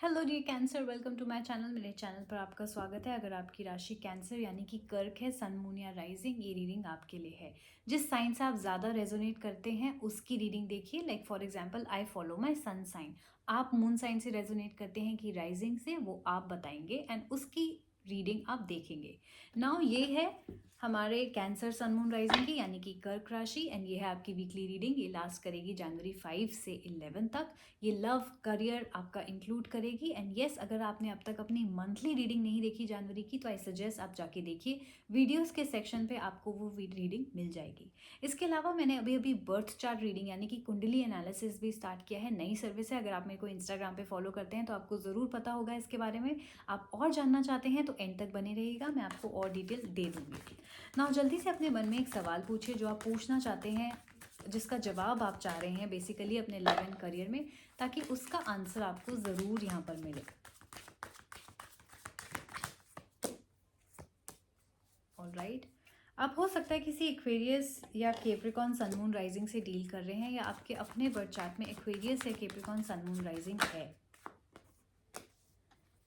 Hello ji Cancer, welcome to my channel. मेरे channel पर आपका स्वागत है। अगर आपकी राशि कैंसर यानी कि कर्क है, सन, मून या राइजिंग, ये रीडिंग आपके लिए है। जिस साइन से आप ज़्यादा रेजोनेट करते हैं उसकी रीडिंग देखिए। Like for example, I follow my sun sign. आप मून साइन से रेजोनेट करते हैं कि राइजिंग से, वो आप बताएंगे एंड उसकी रीडिंग आप देखेंगे। नाउ ये है हमारे कैंसर सन मून राइजिंग की यानी कि कर्क राशि, एंड ये है आपकी वीकली रीडिंग। ये लास्ट करेगी जनवरी 5 से 11 तक। ये लव करियर आपका इंक्लूड करेगी। एंड येस, अगर आपने अब तक अपनी मंथली रीडिंग नहीं देखी जनवरी की, तो आई सजेस्ट आप जाके देखिए। वीडियोस के सेक्शन पे आपको वो रीडिंग मिल जाएगी। इसके अलावा मैंने अभी अभी बर्थ चार्ट रीडिंग यानी कि कुंडली एनालिसिस भी स्टार्ट किया है। नई सर्विस है। अगर आप मेरे को इंस्टाग्राम पे फॉलो करते हैं तो आपको ज़रूर पता होगा इसके बारे में। आप और जानना चाहते हैं तो एंड तक बने रहिएगा, मैं आपको और डिटेल दे दूंगी। ना जल्दी से अपने मन में एक सवाल पूछिए जो आप पूछना चाहते हैं, जिसका जवाब आप चाह रहे हैं बेसिकली अपने लव एंड करियर में, ताकि उसका आंसर आपको ज़रूर यहाँ पर मिले। ऑलराइट, आप हो सकता है किसी एक्वेरियस या केप्रिकॉन सन मून राइजिंग से डील कर रहे हैं, या आपके अपने बर्थ चार्ट में एक्वेरियस या केप्रिकॉन सन मून राइजिंग है।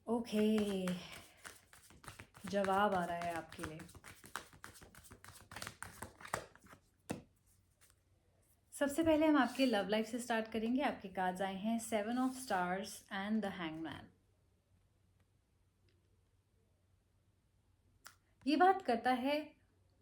ओके, जवाब आ रहा है आपके लिए। सबसे पहले हम आपके लव लाइफ से स्टार्ट करेंगे। आपके कार्ड्स आए हैं 7 of stars and the hangman. ये बात करता है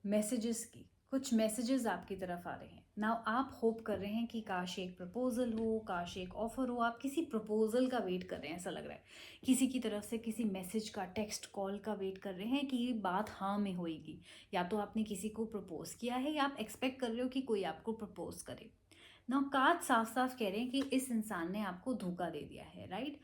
मैसेजेस की। कुछ मैसेजेस आपकी तरफ आ रहे हैं। नाउ आप होप कर रहे हैं कि काश एक प्रपोजल हो, काश एक ऑफर हो। आप किसी प्रपोजल का वेट कर रहे हैं, ऐसा लग रहा है। किसी की तरफ से किसी मैसेज का, टेक्स्ट, कॉल का वेट कर रहे हैं कि ये बात हाँ में होएगी। या तो आपने किसी को प्रपोज किया है, या आप एक्सपेक्ट कर रहे हो कि कोई आपको प्रपोज करे। नाउ कार्ड साफ साफ कह रहे हैं कि इस इंसान ने आपको धोखा दे दिया है, राइट।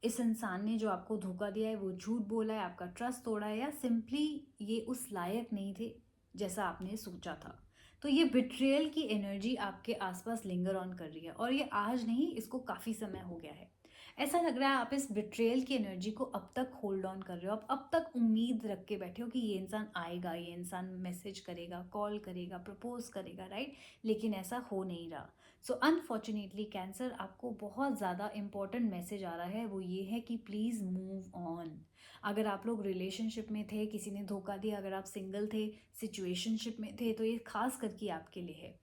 इस इंसान ने जो आपको धोखा दिया है वो झूठ बोला है, आपका ट्रस्ट तोड़ा है, या सिंपली ये उस लायक नहीं थे जैसा आपने सोचा था। तो ये बिट्रेयल की एनर्जी आपके आसपास लिंगर ऑन कर रही है, और ये आज नहीं, इसको काफ़ी समय हो गया है। ऐसा लग रहा है आप इस बिट्रेयल की एनर्जी को अब तक होल्ड ऑन कर रहे हो। आप अब तक उम्मीद रख के बैठे हो कि ये इंसान आएगा, ये इंसान मैसेज करेगा, कॉल करेगा, प्रपोज करेगा, राइट। लेकिन ऐसा हो नहीं रहा। सो अनफॉर्चुनेटली कैंसर, आपको बहुत ज़्यादा इंपॉर्टेंट मैसेज आ रहा है। वो ये है कि प्लीज़ मूव ऑन। अगर आप लोग रिलेशनशिप में थे, किसी ने धोखा दिया, अगर आप सिंगल थे, सिचुएशनशिप में थे, तो ये खास करके आपके लिए है।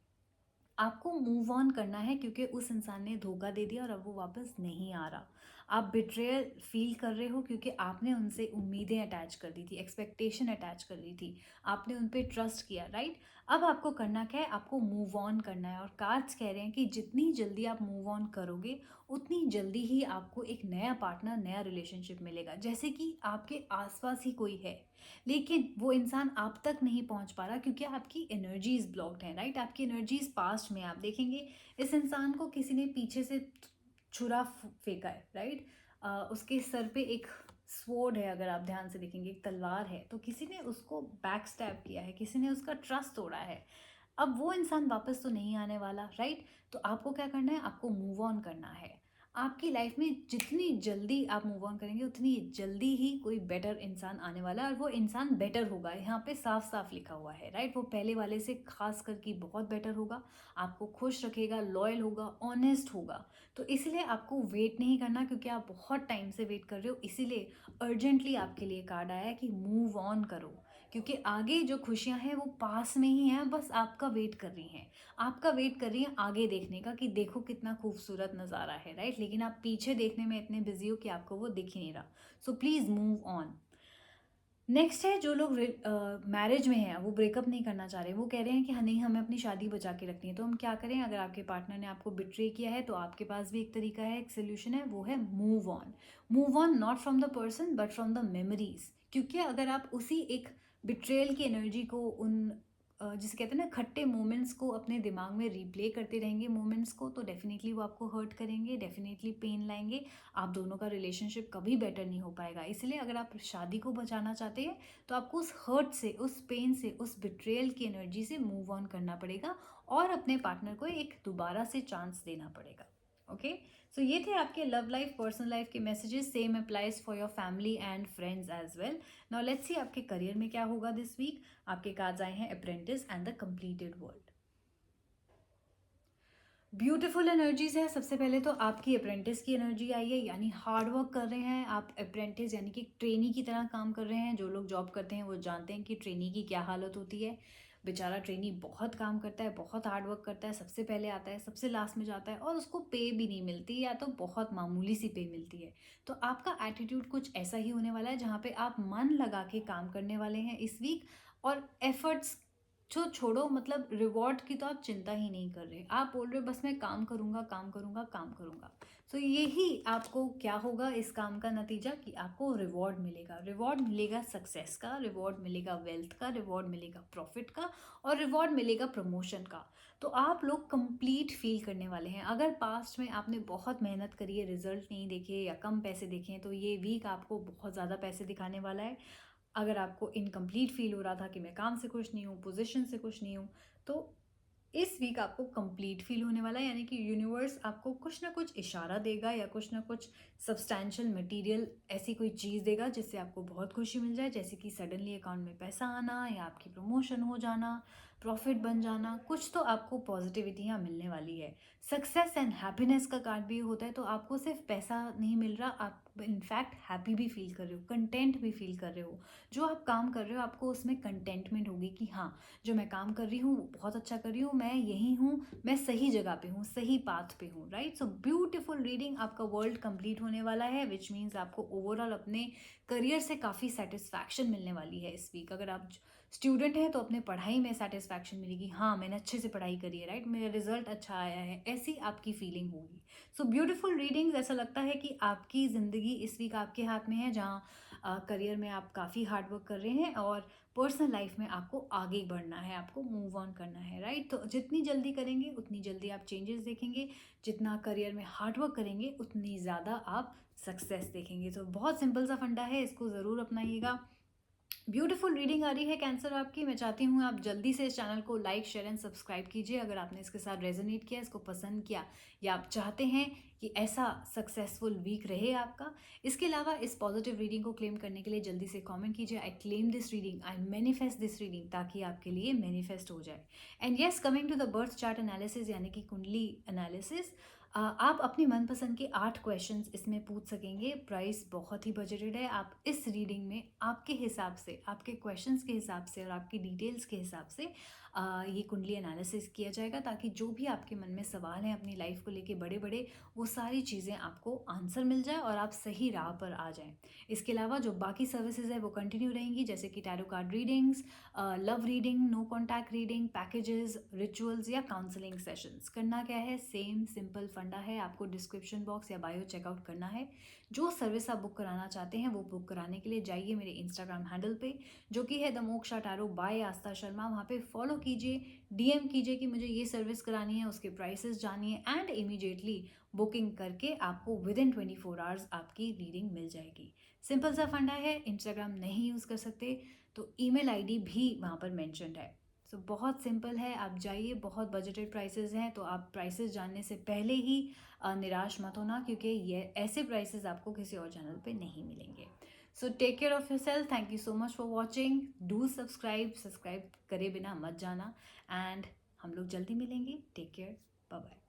आपको मूव ऑन करना है क्योंकि उस इंसान ने धोखा दे दिया और अब वो वापस नहीं आ रहा। आप बिट्रेयल फील कर रहे हो क्योंकि आपने उनसे उम्मीदें अटैच कर दी थी, एक्सपेक्टेशन अटैच कर दी थी, आपने उन पर ट्रस्ट किया, राइट। अब आपको करना क्या है? आपको मूव ऑन करना है। और कार्ड्स कह रहे हैं कि जितनी जल्दी आप मूव ऑन करोगे, उतनी जल्दी ही आपको एक नया पार्टनर, नया रिलेशनशिप मिलेगा। जैसे कि आपके आसपास ही कोई है, लेकिन वो इंसान आप तक नहीं पहुंच पा रहा क्योंकि आपकी एनर्जीज ब्लॉक्ड हैं, राइट। आपकी एनर्जीज पास्ट में। आप देखेंगे इस इंसान को किसी ने पीछे से छुरा फेंका है, राइट। उसके सर पे एक स्वॉर्ड है, अगर आप ध्यान से देखेंगे एक तलवार है। तो किसी ने उसको बैक स्टैब किया है, किसी ने उसका ट्रस्ट तोड़ा है। अब वो इंसान वापस तो नहीं आने वाला, राइट। तो आपको क्या करना है? आपको मूव ऑन करना है। आपकी लाइफ में जितनी जल्दी आप मूव ऑन करेंगे, उतनी जल्दी ही कोई बेटर इंसान आने वाला है, और वो इंसान बेटर होगा। यहाँ पे साफ साफ लिखा हुआ है, राइट। वो पहले वाले से खास करके बहुत बेटर होगा, आपको खुश रखेगा, लॉयल होगा, ऑनेस्ट होगा। तो इसलिए आपको वेट नहीं करना, क्योंकि आप बहुत टाइम से वेट कर रहे हो। इसीलिए अर्जेंटली आपके लिए कार्ड आया है कि मूव ऑन करो, क्योंकि आगे जो खुशियां हैं वो पास में ही हैं, बस आपका वेट कर रही हैं। आपका वेट कर रही हैं आगे देखने का कि देखो कितना खूबसूरत नज़ारा है, राइट। लेकिन आप पीछे देखने में इतने बिजी हो कि आपको वो दिख ही नहीं रहा। So please move on. Next है जो लोग मैरिज में हैं, वो ब्रेकअप नहीं करना चाह रहे। वो कह रहे हैं कि हाँ नहीं, हमें अपनी शादी बचा के रखनी है। तो हम क्या करें? अगर आपके पार्टनर ने आपको बिट्रे किया है तो आपके पास भी एक तरीका है, एक सोल्यूशन है, वो है move on. Move on not from the person but from the memories. क्योंकि अगर आप उसी एक बिट्रेयल की एनर्जी को, उन जिसे कहते हैं ना खट्टे मोमेंट्स को, अपने दिमाग में रिप्ले करते रहेंगे मोमेंट्स को, तो डेफिनेटली वो आपको हर्ट करेंगे, डेफिनेटली पेन लाएंगे। आप दोनों का रिलेशनशिप कभी बेटर नहीं हो पाएगा। इसलिए अगर आप शादी को बचाना चाहते हैं तो आपको उस हर्ट से, उस पेन से, उस बिट्रेयल की एनर्जी से मूव ऑन करना पड़ेगा, और अपने पार्टनर को एक दोबारा से चांस देना पड़ेगा। ओके, सो ये थे आपके लव लाइफ, पर्सनल लाइफ के messages. Same applies for your family and friends as well. Now let's see आपके करियर में क्या होगा दिस वीक। आपके कार्ड्स आए हैं apprentice and the completed world. Beautiful energies है। सबसे पहले तो आपकी अप्रेंटिस की एनर्जी आई है, यानी हार्ड वर्क कर रहे हैं आप। अप्रेंटिस यानी कि ट्रेनी की तरह काम कर रहे हैं। जो लोग जॉब करते हैं वो जानते हैं कि ट्रेनी की क्या हालत होती है। बेचारा ट्रेनी बहुत काम करता है, बहुत हार्ड वर्क करता है, सबसे पहले आता है, सबसे लास्ट में जाता है, और उसको पे भी नहीं मिलती, या तो बहुत मामूली सी पे मिलती है। तो आपका एटीट्यूड कुछ ऐसा ही होने वाला है जहाँ पे आप मन लगा के काम करने वाले हैं इस वीक। और एफर्ट्स जो छोड़ो, मतलब रिवॉर्ड की तो आप चिंता ही नहीं कर रहे, आप बोल रहे हो बस मैं काम करूँगा, काम करूँगा, काम करूँगा। तो यही आपको क्या होगा इस काम का नतीजा, कि आपको रिवॉर्ड मिलेगा। रिवॉर्ड मिलेगा सक्सेस का, रिवॉर्ड मिलेगा वेल्थ का, रिवॉर्ड मिलेगा प्रॉफिट का, और रिवॉर्ड मिलेगा प्रमोशन का। तो आप लोग कंप्लीट फील करने वाले हैं। अगर पास्ट में आपने बहुत मेहनत करी है, रिजल्ट नहीं देखे या कम पैसे देखे हैं, तो ये वीक आपको बहुत ज़्यादा पैसे दिखाने वाला है। अगर आपको इनकम्प्लीट फील हो रहा था कि मैं काम से खुश नहीं हूँ, पोजीशन से खुश नहीं हूँ, तो इस वीक आपको कंप्लीट फील होने वाला है। यानी कि यूनिवर्स आपको कुछ ना कुछ इशारा देगा, या कुछ ना कुछ सब्सटैंशियल मटेरियल ऐसी कोई चीज़ देगा जिससे आपको बहुत खुशी मिल जाए, जैसे कि सडनली अकाउंट में पैसा आना, या आपकी प्रमोशन हो जाना, प्रॉफिट बन जाना। कुछ तो आपको पॉजिटिविटी यहाँ मिलने वाली है। सक्सेस एंड हैप्पीनेस का कार्ड भी होता है, तो आपको सिर्फ पैसा नहीं मिल रहा, आप इनफैक्ट हैप्पी भी फील कर रहे हो, कंटेंट भी फील कर रहे हो। जो आप काम कर रहे हो आपको उसमें कंटेंटमेंट होगी कि हाँ, जो मैं काम कर रही हूँ वो बहुत अच्छा कर रही हूँ, मैं यही हूँ, मैं सही जगह पे हूँ, सही पाथ पे हूँ, राइट। सो ब्यूटीफुल रीडिंग, आपका वर्ल्ड कंप्लीट होने वाला है, विच मीन्स आपको ओवरऑल अपने करियर से काफ़ी सेटिस्फैक्शन मिलने वाली है इस वीक। अगर आप स्टूडेंट हैं तो अपने पढ़ाई में सेटिस्फैक्शन मिलेगी, हाँ मैंने अच्छे से पढ़ाई करी है, राइट, मेरा रिजल्ट अच्छा आया है, ऐसी आपकी फीलिंग होगी। सो ब्यूटीफुल रीडिंग्स, ऐसा लगता है कि आपकी ज़िंदगी इस वीक आपके हाथ में है, जहाँ करियर में आप काफ़ी हार्ड वर्क कर रहे हैं, और पर्सनल लाइफ में आपको आगे बढ़ना है, आपको मूव ऑन करना है, राइट। तो जितनी जल्दी करेंगे उतनी जल्दी आप चेंजेस देखेंगे, जितना करियर में हार्ड वर्क करेंगे उतनी ज़्यादा आप सक्सेस देखेंगे। तो बहुत सिंपल सा फंडा है, इसको ज़रूर अपनाइएगा। ब्यूटीफुल रीडिंग आ रही है कैंसर आपकी। मैं चाहती हूँ आप जल्दी से इस चैनल को लाइक, शेयर एंड सब्सक्राइब कीजिए अगर आपने इसके साथ रेजोनेट किया, इसको पसंद किया, या आप चाहते हैं कि ऐसा सक्सेसफुल वीक रहे आपका। इसके अलावा इस पॉजिटिव रीडिंग को क्लेम करने के लिए जल्दी से कमेंट कीजिए, I claim this reading, I manifest this reading, ताकि आपके लिए मैनिफेस्ट हो जाए। And yes, coming to the birth chart analysis यानी कि कुंडली एनालिसिस, आप अपनी मनपसंद के 8 क्वेश्चंस इसमें पूछ सकेंगे। प्राइस बहुत ही बजटेड है। आप इस रीडिंग में आपके हिसाब से, आपके क्वेश्चंस के हिसाब से और आपकी डिटेल्स के हिसाब से ये कुंडली एनालिसिस किया जाएगा, ताकि जो भी आपके मन में सवाल हैं अपनी लाइफ को लेके बड़े बड़े, वो सारी चीज़ें आपको आंसर मिल जाए और आप सही राह पर आ जाएं। इसके अलावा जो बाकी सर्विसेज है वो कंटिन्यू रहेंगी, जैसे कि tarot card readings, love reading, no contact reading, packages, rituals या काउंसलिंग सेशंस। करना क्या है, सेम सिंपल फंडा है, आपको डिस्क्रिप्शन बॉक्स या बायो चेकआउट करना है। जो सर्विस आप बुक कराना चाहते हैं वो बुक कराने के लिए जाइए मेरे इंस्टाग्राम हैंडल पे, जो कि है द मोक्षा टैरो बाय आस्था शर्मा। वहाँ पे फॉलो कीजिए, डीएम कीजिए कि मुझे ये सर्विस करानी है, उसके प्राइसेस जानिए, एंड इमीडिएटली बुकिंग करके आपको विद इन 24 आवर्स आपकी रीडिंग मिल जाएगी। सिंपल सा फंडा है। इंस्टाग्राम नहीं यूज़ कर सकते तो ईमेल आईडी भी वहाँ पर मेंशन्ड है। सो बहुत सिंपल है, आप जाइए, बहुत बजटेड प्राइसेस हैं, तो आप प्राइसेस जानने से पहले ही निराश मत होना, क्योंकि ये ऐसे प्राइसेस आपको किसी और चैनल पे नहीं मिलेंगे। So take care of yourself, thank you so much for watching, do subscribe करे बिना मत जाना, एंड हम लोग जल्दी मिलेंगे। Take care, bye bye.